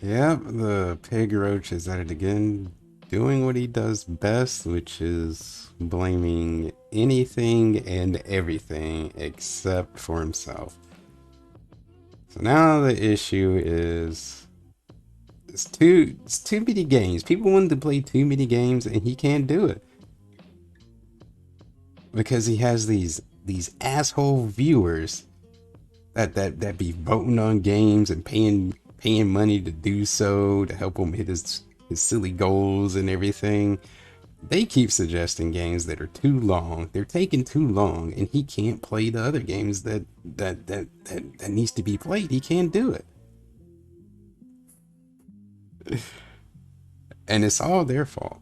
Yep, the pig roach is at it again, doing what he does best, which is blaming anything and everything except for himself. So now the issue is it's too many games. People want to play too many games and he can't do it because he has these asshole viewers that be voting on games and paying money to do so to help him hit his silly goals and everything. They keep suggesting games that are too long. They're taking too long, and he can't play the other games that needs to be played. He can't do it, and it's all their fault.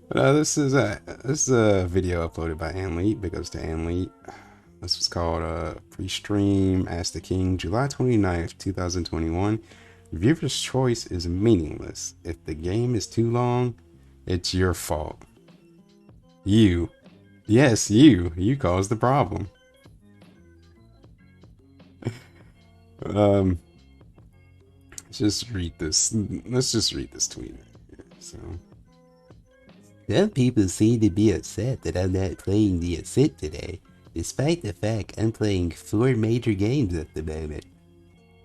But this is a video uploaded by Anleet. Big ups to Anleet. This was called Pre-Stream Ask the King, July 29th, 2021. Viewer's choice is meaningless. If the game is too long, it's your fault. You. Yes, you caused the problem. Um, just read this. Let's just read this tweet. So, some people seem to be upset that I'm not playing the Ascent today, despite the fact I'm playing 4 major games at the moment.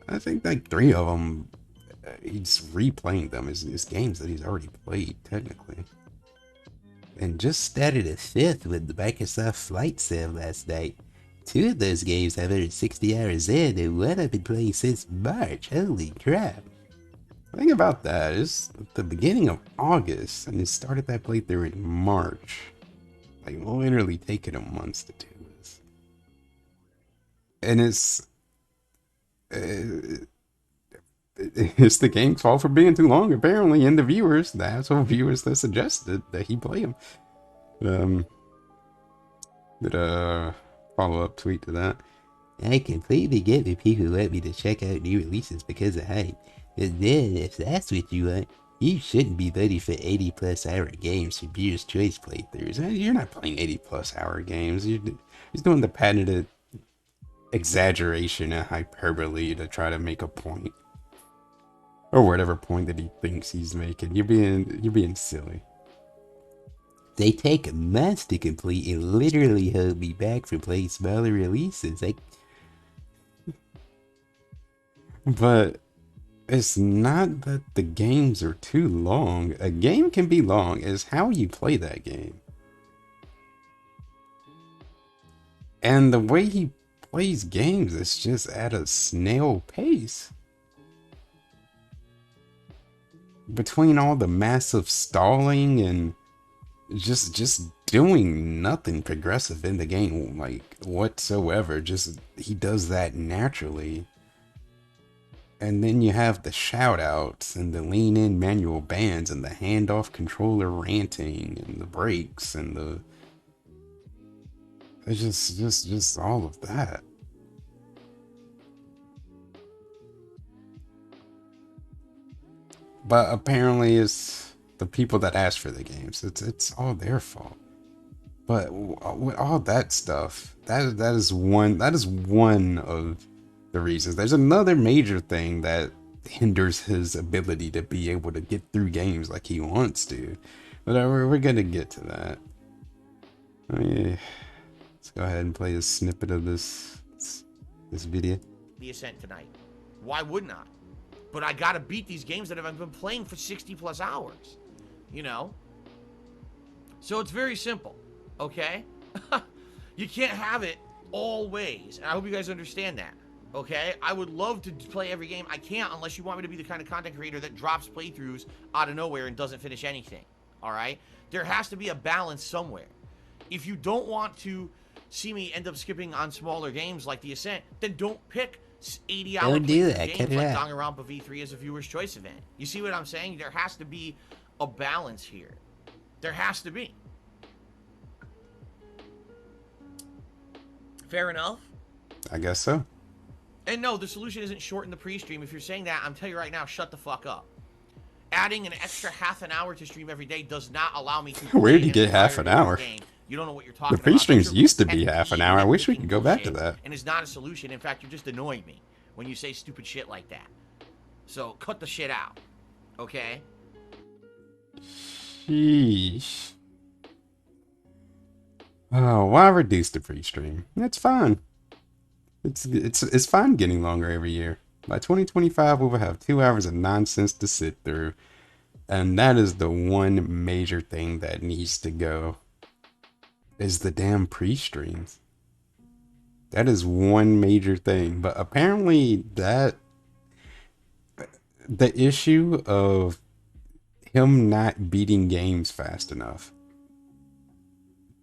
I think like 3 of them, he's replaying them as games that he's already played, technically. And just started a 5th with the Microsoft Flight Sim last night. 2 of those games have over 60 hours in, and one I've been playing since March. Holy crap. The thing about that is the beginning of August, and he started that playthrough in March. Like, literally taking him months to do this. And uh, it's the game's fault for being too long, apparently, and the asshole viewers that suggested that he play them. Um, did a follow-up tweet to that. I completely get that people want me to check out new releases because of hype. But then, if that's what you want, you shouldn't be voting for 80 plus hour games for Beer's Choice playthroughs. You're not playing 80 plus hour games. He's doing the patented exaggeration and hyperbole to try to make a point. Or whatever point that he thinks he's making. You're being silly. They take months to complete and literally hold me back from playing smaller releases. But it's not that the games are too long. A game can be long. It's how you play that game. And the way he plays games is just at a snail pace. Between all the massive stalling and just doing nothing progressive in the game, like whatsoever. Just he does that naturally. And then you have the shout outs and the lean in manual bans and the handoff controller ranting and the breaks and the it's just all of that. But apparently it's the people that asked for the games. It's all their fault. But with all that stuff, that is one of the reasons. There's another major thing that hinders his ability to be able to get through games like he wants to. But we're gonna get to that. I mean, let's go ahead and play a snippet of this video. The Ascent tonight. Why wouldn't I? But I gotta beat these games that I've been playing for 60 plus hours. You know? So it's very simple. Okay? You can't have it always. And I hope you guys understand that. Okay? I would love to play every game. I can't unless you want me to be the kind of content creator that drops playthroughs out of nowhere and doesn't finish anything. Alright? There has to be a balance somewhere. If you don't want to see me end up skipping on smaller games like The Ascent, then don't pick 80-hour games like Danganronpa V3 as a viewer's choice event. You see what I'm saying? There has to be a balance here. There has to be. Fair enough? I guess so. And no, the solution isn't shorten the pre-stream. If you're saying that, I'm telling you right now, shut the fuck up. Adding an extra half an hour to stream every day does not allow me to. Where did you get half an hour? You don't know what you're talking The about. pre-streams used to be half an hour. I wish we could go back to that. And it's not a solution. In fact, you're just annoying me when you say stupid shit like that. So cut the shit out, okay? Sheesh. Oh, why reduce the pre-stream? That's fine. It's fine getting longer every year. By 2025, we will have 2 hours of nonsense to sit through, and that is the one major thing that needs to go. Is the damn pre-streams. That is one major thing, but apparently that the issue of him not beating games fast enough.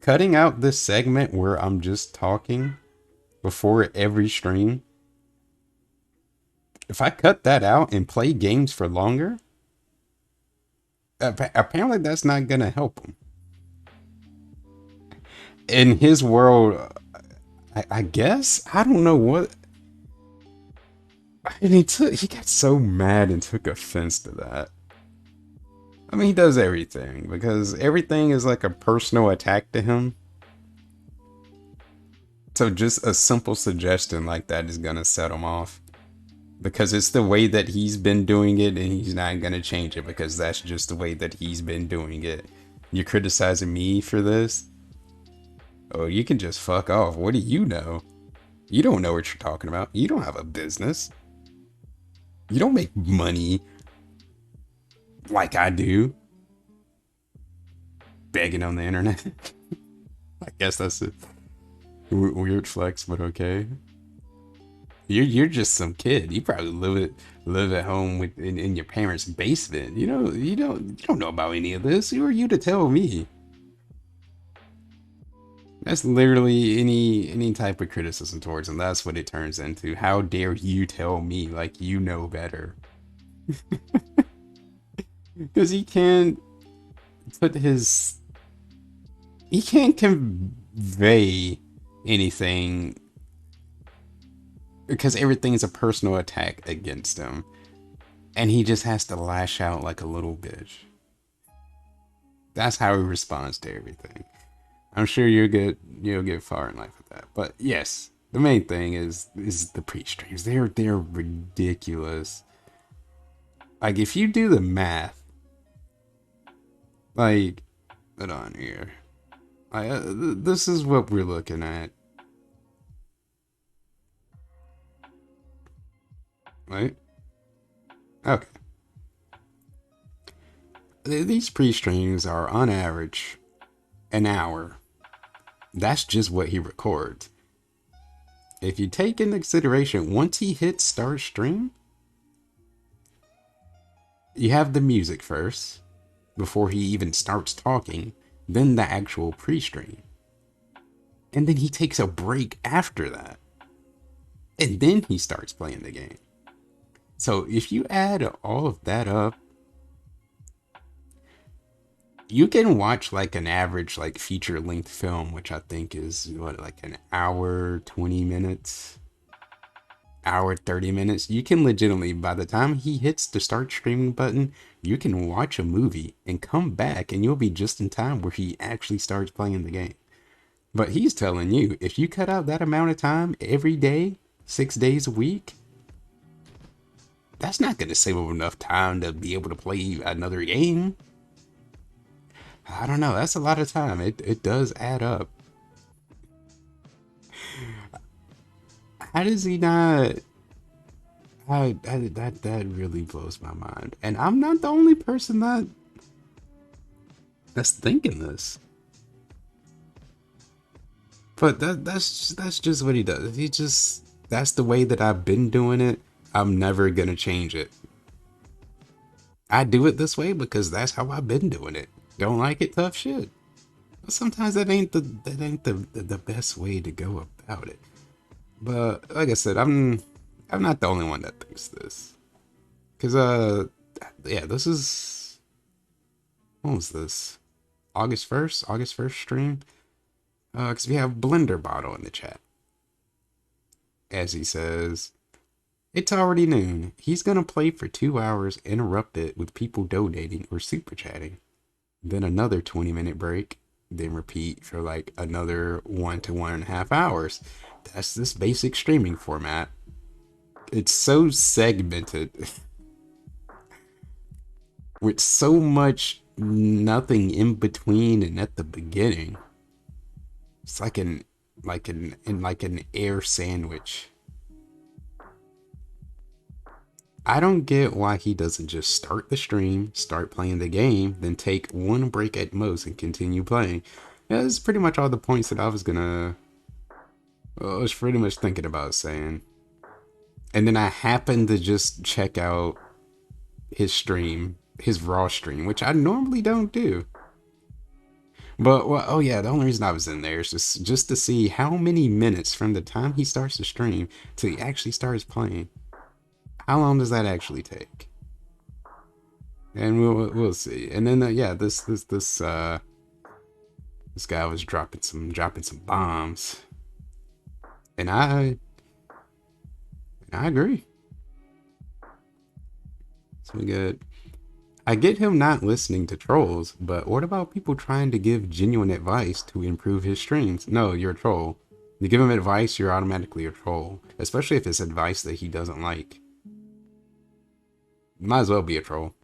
Cutting out this segment where I'm just talking before every stream. If I cut that out and play games for longer, apparently that's not gonna help him. In his world, I guess I don't know what. And he got so mad and took offense to that. I mean, he does everything because everything is like a personal attack to him. So just a simple suggestion like that is gonna set him off because it's the way that he's been doing it, and he's not gonna change it because that's just the way that he's been doing it. You're criticizing me for this? Oh, you can just fuck off. What do you know? You don't know what you're talking about. You don't have a business. You don't make money like I do. Begging on the internet. I guess that's a weird flex, but okay. You're just some kid. You probably live at home in your parents' basement. You don't know about any of this. Who are you to tell me? That's literally any type of criticism towards him. That's what it turns into. How dare you tell me like you know better? Because put his he can't convey anything because everything's a personal attack against him, and he just has to lash out like a little bitch. That's how he responds to everything. I'm sure you'll get far in life with that. But yes, the main thing is the pre-streams. They're ridiculous. Like if you do the math, like hold on here. This is what we're looking at, right? Okay. These pre-streams are on average an hour. That's just what he records. If you take into consideration, once he hits start stream, you have the music first before he even starts talking, then the actual pre-stream. And then he takes a break after that. And then he starts playing the game. So if you add all of that up, you can watch like an average like feature length film, which I think is what, like an hour 20 minutes, hour 30 minutes. You can legitimately, by the time he hits the start streaming button, you can watch a movie and come back and you'll be just in time where he actually starts playing the game. But he's telling you, if you cut out that amount of time every day, 6 days a week, that's not going to save up enough time to be able to play another game. I don't know. That's a lot of time. It does add up. How does he not? That really blows my mind. And I'm not the only person that's thinking this. But that's just what he does. That's the way that I've been doing it. I'm never gonna change it. I do it this way because that's how I've been doing it. Don't like it, tough shit. But sometimes that ain't the best way to go about it. But like I said, I'm not the only one that thinks this. Cause yeah, this is, what was this? August 1st stream. Cause we have Blender Bottle in the chat. As he says, it's already noon. He's gonna play for 2 hours, interrupt it with people donating or super chatting. Then another 20-minute break, then repeat for like another 1 to 1.5 hours. That's this basic streaming format. It's so segmented. with so much nothing in between and at the beginning. It's like an air sandwich. I don't get why he doesn't just start the stream, start playing the game, then take one break at most and continue playing. Yeah, that's pretty much all the points that I was pretty much thinking about saying. And then I happened to just check out his stream, his raw stream, which I normally don't do. But well, oh yeah, the only reason I was in there is just to see how many minutes from the time he starts the stream till he actually starts playing. How long does that actually take? And we'll see. And then yeah, this guy was dropping some bombs, and I agree. So we get. I get him not listening to trolls, but what about people trying to give genuine advice to improve his streams? No, you're a troll. You give him advice, you're automatically a troll, especially if it's advice that he doesn't like. You might as well be a troll.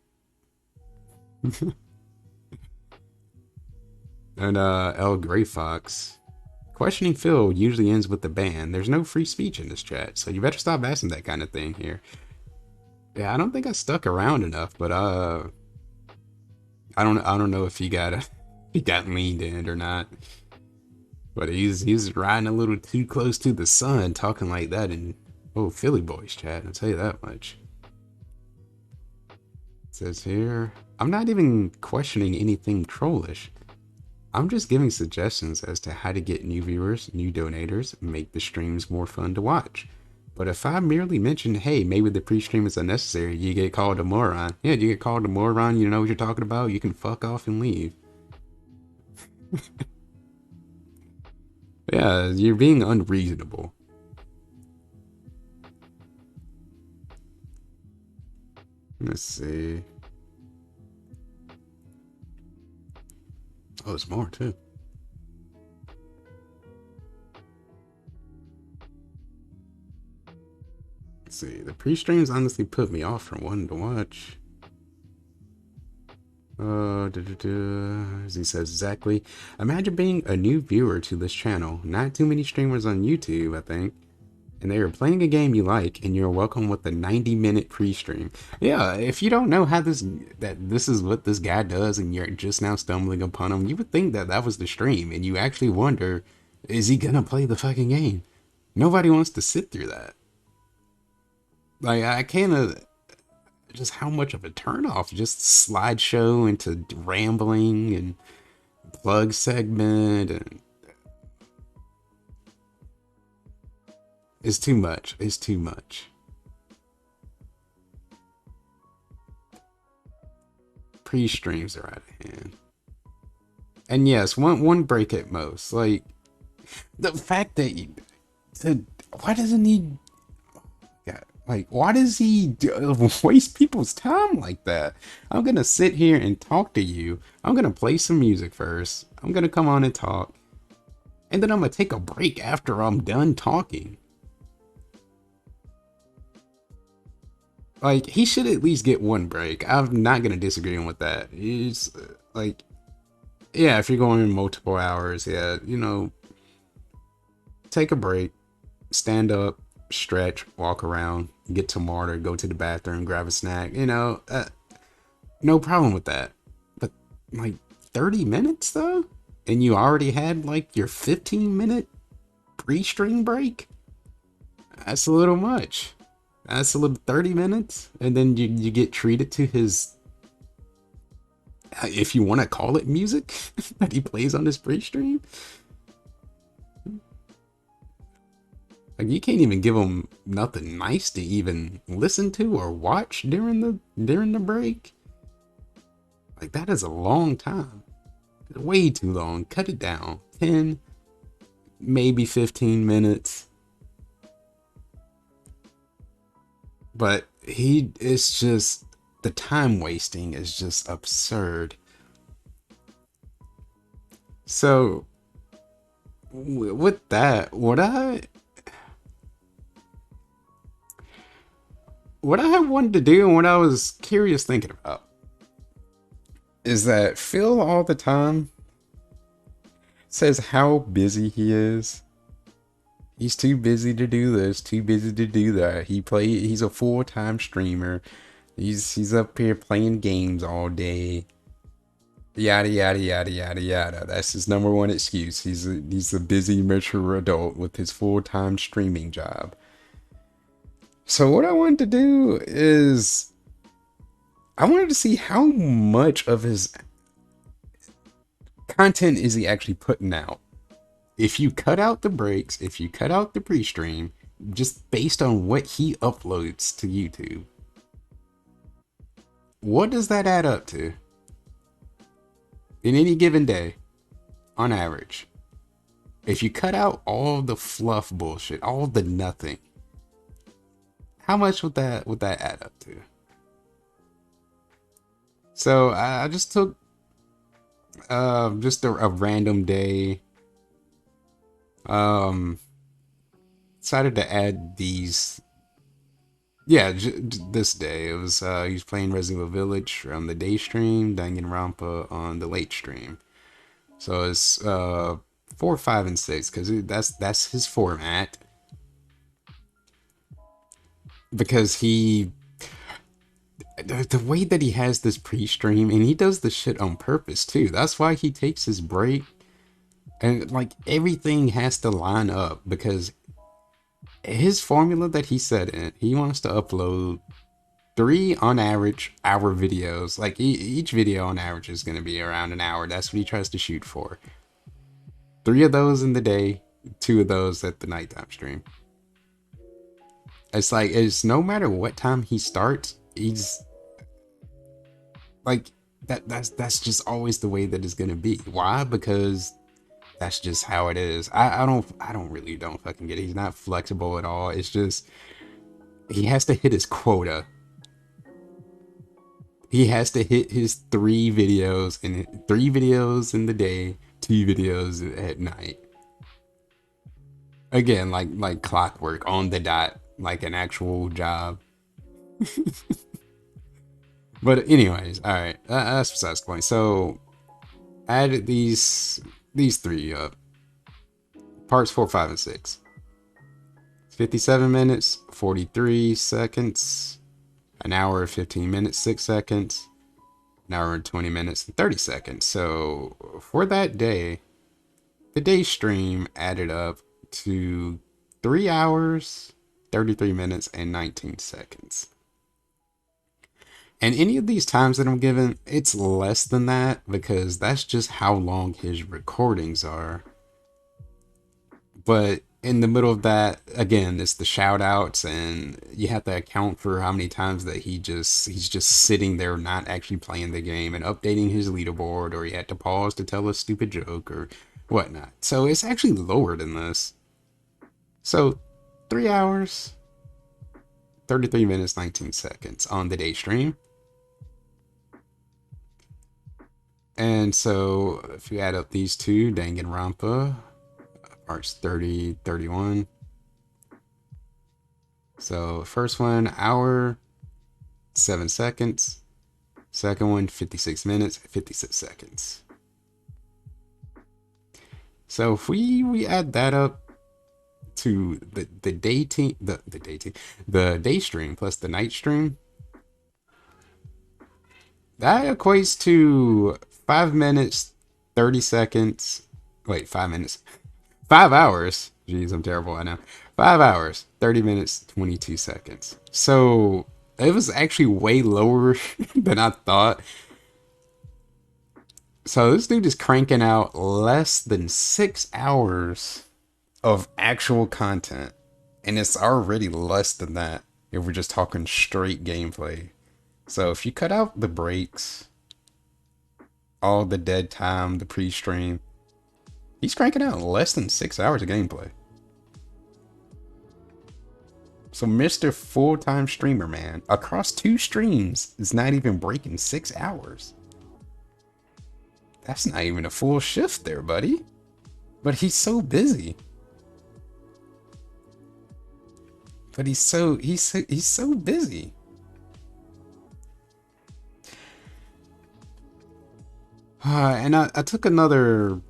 And L Gray Fox. Questioning Phil usually ends with the ban. There's no free speech in this chat, so you better stop asking that kind of thing here. Yeah, I don't think I stuck around enough, but I don't know if he got he got leaned in or not. But he's riding a little too close to the sun, talking like that in Philly boys chat. I'll tell you that much. It says here, I'm not even questioning anything trollish. I'm just giving suggestions as to how to get new viewers, new donators, make the streams more fun to watch. But if I merely mention, hey, maybe the pre-stream is unnecessary, you get called a moron. Yeah, you get called a moron, you know what you're talking about, you can fuck off and leave. Yeah, you're being unreasonable. Let's see. Oh, there's more too. Let's see. The pre-streams honestly put me off from wanting to watch. As he says exactly. Imagine being a new viewer to this channel. Not too many streamers on YouTube, I think. And they are playing a game you like, and you're welcome with the 90-minute pre-stream. Yeah, if you don't know that this is what this guy does, and you're just now stumbling upon him, you would think that that was the stream, and you actually wonder, is he gonna play the fucking game? Nobody wants to sit through that. Like I can't. Just how much of a turnoff, just slideshow into rambling and plug segment, and it's too much. It's too much. Pre-streams are out of hand. And yes, one break at most. Like the fact that why doesn't he? Yeah, like why does he waste people's time like that? I'm gonna sit here and talk to you. I'm gonna play some music first. I'm gonna come on and talk, and then I'm gonna take a break after I'm done talking. Like he should at least get one break. I'm not gonna disagree with that. It's like, yeah, if you're going multiple hours, yeah, take a break, stand up, stretch, walk around, get some water, go to the bathroom, grab a snack. No problem with that. But like 30 minutes though, and you already had like your 15-minute pre-stream break. That's a little much. That's a little 30 minutes, and then you get treated to his, if you want to call it music, that he plays on his pre-stream. Like you can't even give him nothing nice to even listen to or watch during the break. Like that is a long time. Way too long. Cut it down. 10, maybe 15 minutes. But it's just, the time wasting is just absurd. So with that, what I wanted to do and what I was curious thinking about is that Phil all the time says how busy he is. He's too busy to do this, too busy to do that. He's a full-time streamer. He's up here playing games all day. Yada yada yada yada yada. That's his number one excuse. He's a busy mature adult with his full-time streaming job. So what I wanted to do is I wanted to see how much of his content is he actually putting out. If you cut out the breaks, if you cut out the pre-stream, just based on what he uploads to YouTube, what does that add up to in any given day on average? If you cut out all the fluff bullshit, all the nothing, how much would that add up to? So I just took just a random day, um decided to add these. Yeah, this day it was he was playing Resident Evil Village on the day stream, Danganronpa on the late stream. So it's 4, 5, and 6 because that's his format. Because the way that he has this pre-stream, and he does this shit on purpose too. That's why he takes his break, and like everything has to line up because his formula that he set in, he wants to upload 3 on average hour videos. Like each video on average is going to be around an hour. That's what he tries to shoot for. 3 of those in the day, 2 of those at the nighttime stream. It's like, it's no matter what time he starts, he's like that's just always the way that it's gonna be. Why? Because that's just how it is. I don't fucking get it. He's not flexible at all. It's just he has to hit his quota. He has to hit his 3 videos in the day, 2 videos at night. Again, like clockwork, on the dot, like an actual job. But anyways, all right, that's besides the point. So added these 3 up. Parts 4, 5, and 6. 57 minutes, 43 seconds, an hour, 15 minutes, 6 seconds, an hour and 20 minutes, and 30 seconds. So for that day, the day stream added up to 3 hours, 33 minutes, and 19 seconds. And any of these times that I'm given, it's less than that because that's just how long his recordings are. But in the middle of that, again, it's the shout outs, and you have to account for how many times that he's just sitting there not actually playing the game and updating his leaderboard, or he had to pause to tell a stupid joke or whatnot. So it's actually lower than this. So 3 hours, 33 minutes, 19 seconds on the day stream. And so if you add up these 2, Danganronpa, March 30, 31. So first one, hour, 7 seconds. Second one, 56 minutes, 56 seconds. So if we add that up to the day stream plus the night stream, that equates to 5 minutes, 30 seconds. Wait, 5 minutes. 5 hours. Jeez, I'm terrible, I know. 5 hours, 30 minutes, 22 seconds. So it was actually way lower than I thought. So this dude is cranking out less than 6 hours of actual content. And it's already less than that if we're just talking straight gameplay. So if you cut out the breaks, all the dead time, the pre-stream, he's cranking out less than 6 hours of gameplay. So Mr. Full-Time Streamer, man, across 2 streams is not even breaking 6 hours. That's not even a full shift there, buddy. But he's so busy. He's so busy. And I took another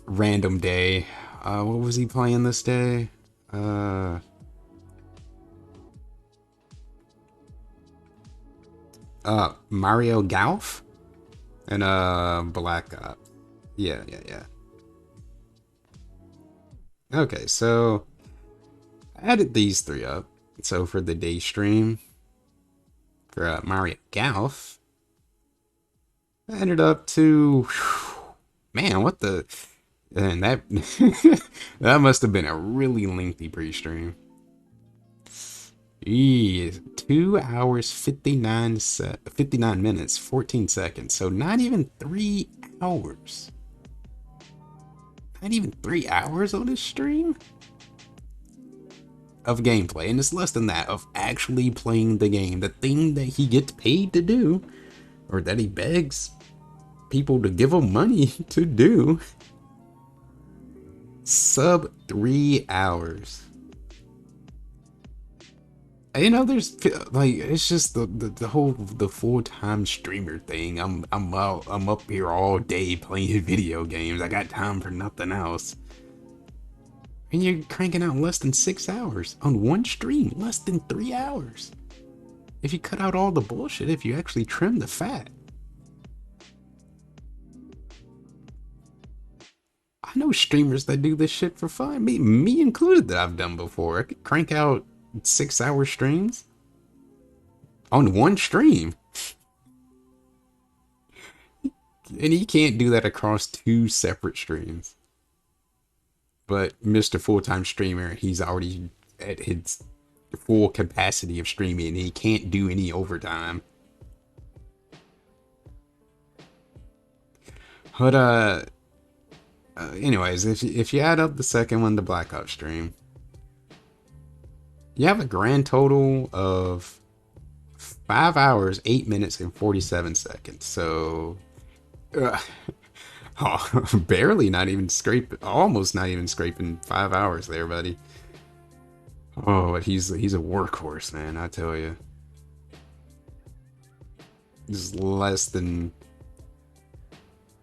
random day. What was he playing this day? Uh, Mario Golf and Black Ops. Yeah, yeah, yeah. Okay, so I added these three up. So for the day stream for Mario Golf, I ended up to, man, what the, and that that must have been a really lengthy pre-stream. 2 hours 59 minutes 14 seconds. So not even 3 hours. Not even 3 hours on this stream of gameplay, and it's less than that of actually playing the game, the thing that he gets paid to do, or that he begs people to give him money to do. Sub 3 hours. You know, there's like, it's just the whole the full-time streamer thing. I'm up here all day playing video games. I got time for nothing else. And you're cranking out less than 6 hours on one stream, less than 3 hours. If you cut out all the bullshit, if you actually trim the fat. I know streamers that do this shit for fun. Me included, that I've done before. I could crank out 6 hour streams on one stream. And he can't do that across two separate streams. But Mr. Full-Time Streamer, he's already at his full capacity of streaming, and he can't do any overtime. But anyways, if you add up the second one, the Black Ops stream, you have a grand total of 5 hours, 8 minutes, and 47 seconds. So, barely, not even almost not even scraping 5 hours there, buddy. Oh, but he's a workhorse, man, I tell you. Just less than...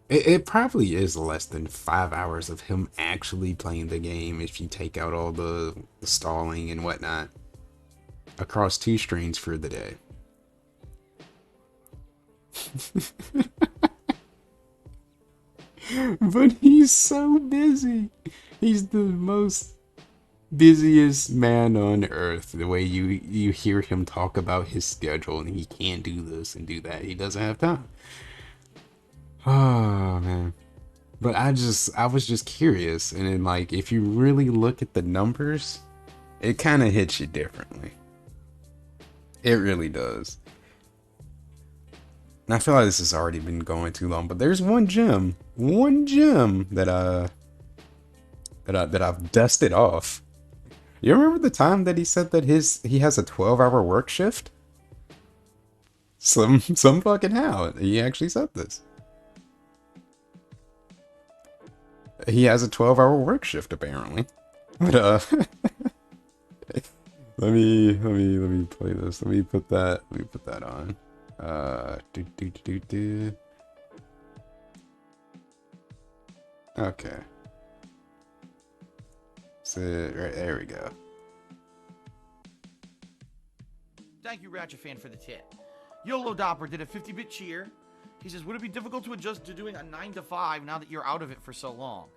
It probably is less than 5 hours of him actually playing the game if you take out all the stalling and whatnot across two streams for the day. But he's so busy. He's the most busiest man on earth. The way you hear him talk about his schedule, and he can't do this and do that. He doesn't have time. Oh man. But I was just curious, and then, like, if you really look at the numbers, it kind of hits you differently. It really does. And I feel like this has already been going too long, but there's one gem that I've dusted off. You remember the time that he said that he has a 12-hour work shift? Some fucking how he actually said this. He has a 12-hour work shift apparently. But let me play this. Let me put that on. Okay. So right there we go. Thank you, Ratchet Fan, for the tip. YOLO Dopper did a 50-bit cheer. He says, would it be difficult to adjust to doing a 9 to 5 now that you're out of it for so long?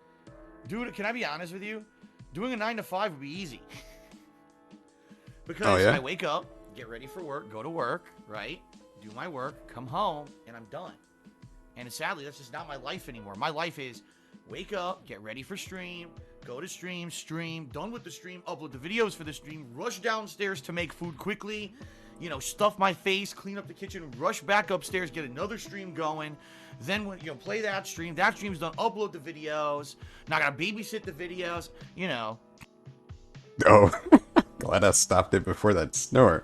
Dude, can I be honest with you? Doing a 9 to 5 would be easy. Because I wake up, get ready for work, go to work, right? Do my work, come home, and I'm done. And sadly, that's just not my life anymore. My life is wake up, get ready for stream, go to stream, done with the stream, upload the videos for the stream, rush downstairs to make food quickly, you know, stuff my face, clean up the kitchen, rush back upstairs, get another stream going. Then when play that stream's done, upload the videos. Now I gotta babysit the videos, you know. Oh, glad I stopped it before that snore.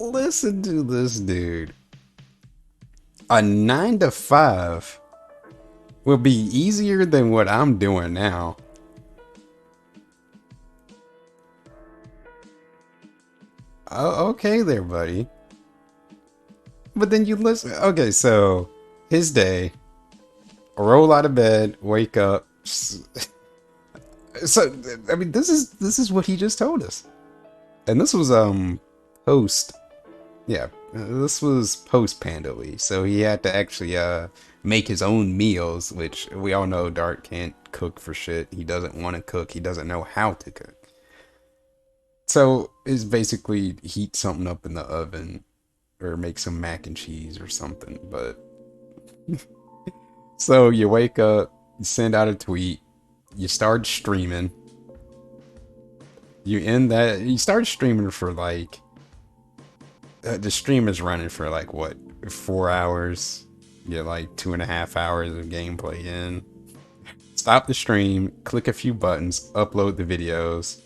Listen to this dude. A 9 to 5 will be easier than what I'm doing now. Oh, okay there, buddy. But then you listen. Okay, so his day, roll out of bed, wake up. So I mean, this is what he just told us, and this was post, yeah, this was post Pandally, so he had to actually make his own meals, which we all know Dart can't cook for shit. He doesn't want to cook. He doesn't know how to cook. So it's basically heat something up in the oven or make some mac and cheese or something. But so you wake up, you send out a tweet, you start streaming. You start streaming for like the stream is running for like what, 4 hours. You get like 2.5 hours of gameplay in. Stop the stream, click a few buttons, upload the videos,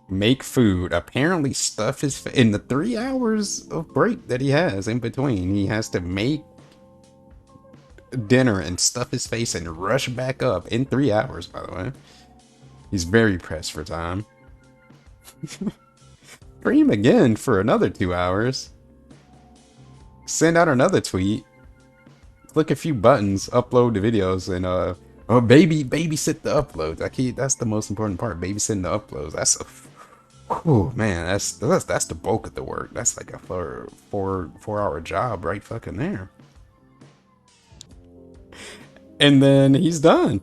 make food, apparently stuff his in the 3 hours of break that he has in between. He has to make dinner and stuff his face and rush back up in 3 hours, by the way. He's very pressed for time. Stream again for another 2 hours. Send out another tweet. Click a few buttons, upload the videos, and oh, babysit the uploads. That's the most important part. Babysitting the uploads. That's a, oh man, that's the bulk of the work. That's like a 4 hour job right fucking there. And then he's done.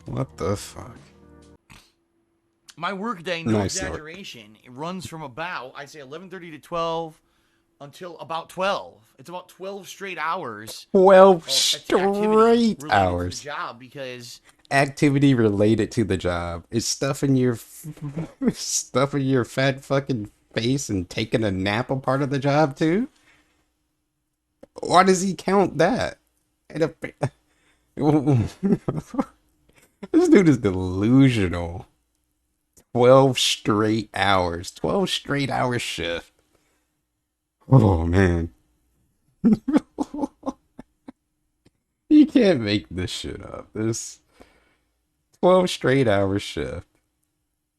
What the fuck? My workday, no Nice exaggeration, it runs from about, I'd say 11:30 to 12 until about 12. It's about 12 straight hours 12 of activity straight related to the hours. job because Activity related to the job. Is stuffing your stuffing your fat fucking face and taking a nap a part of the job too? Why does he count that? And this dude is delusional. 12 straight hours. 12 straight hour shift. Oh man. You can't make this shit up. This 12 straight hour shift.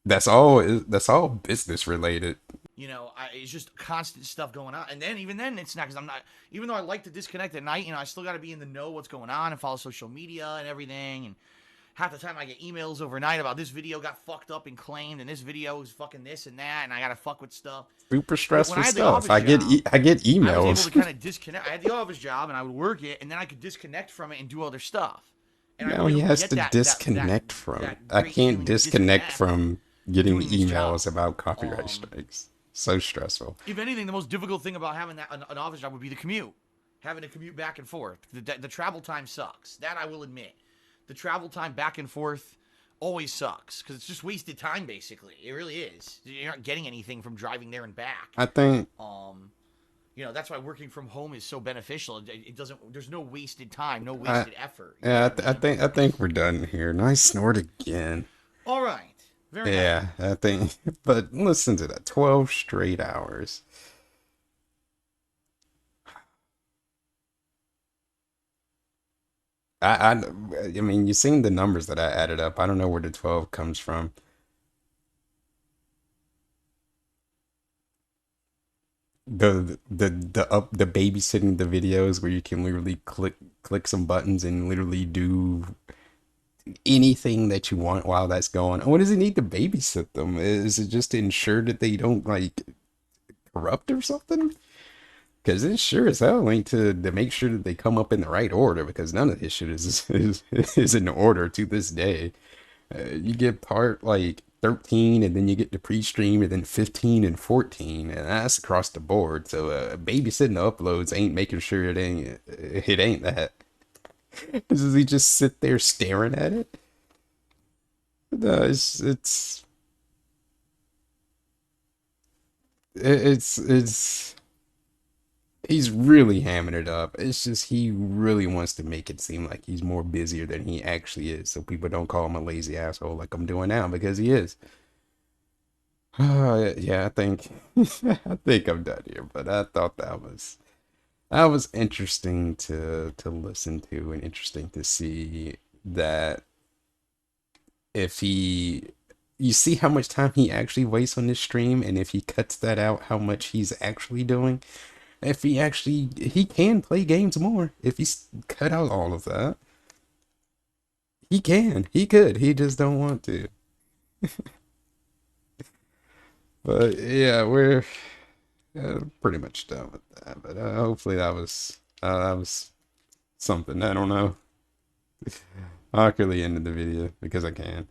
That's all business related. it's just constant stuff going on. And then even then, it's not because I'm not. Even though I like to disconnect at night, I still got to be in the know what's going on and follow social media and everything. And half the time I get emails overnight about this video got fucked up and claimed, and this video is fucking this and that, and I gotta fuck with stuff. Super But when stressful I had the stuff. office I get job, I get I was able emails. to kind of disconnect. I had the office job, and I would work it, and then I could disconnect from it and do other stuff. And I Now really he don't has get to that disconnect from it. that I great can't feeling of disconnect disconnect from getting doing this job. emails about copyright Um, strikes. So stressful. if anything, the most difficult thing about having an office job would be the commute, having to commute back and forth. The travel time sucks. That I will admit. The travel time back and forth always sucks because it's just wasted time. Basically, it really is. You're not getting anything from driving there and back. I think That's why working from home is so beneficial. It doesn't. There's no wasted time, no wasted effort. You know yeah, what I mean? I think we're done here. Nice snort again. All right. Very nice. Yeah, I think. But listen to that, 12 straight hours. I mean, you seen the numbers that I added up. I don't know where the 12 comes from. The babysitting the videos where you can literally click some buttons and literally do anything that you want while that's going. What does it need to babysit them? Is it just to ensure that they don't like corrupt or something? Because it sure as hell ain't to make sure that they come up in the right order. Because none of this shit is in order to this day. You get part like 13, and then you get the pre-stream, and then 15 and 14, and that's across the board. So babysitting the uploads ain't making sure it ain't that. Does he just sit there staring at it? No, it's he's really hamming it up. It's just he really wants to make it seem like he's more busier than he actually is, so people don't call him a lazy asshole like I'm doing now because he is. Yeah, I think I think I'm done here, but I thought that was interesting to listen to and interesting to see that if he you see how much time he actually wastes on this stream, and if he cuts that out, how much he's actually doing. If he can play games more. If he's cut out all of that, he could. He just don't want to. But yeah, we're pretty much done with that. But hopefully that was something. I don't know. I'll quickly end the video because I can.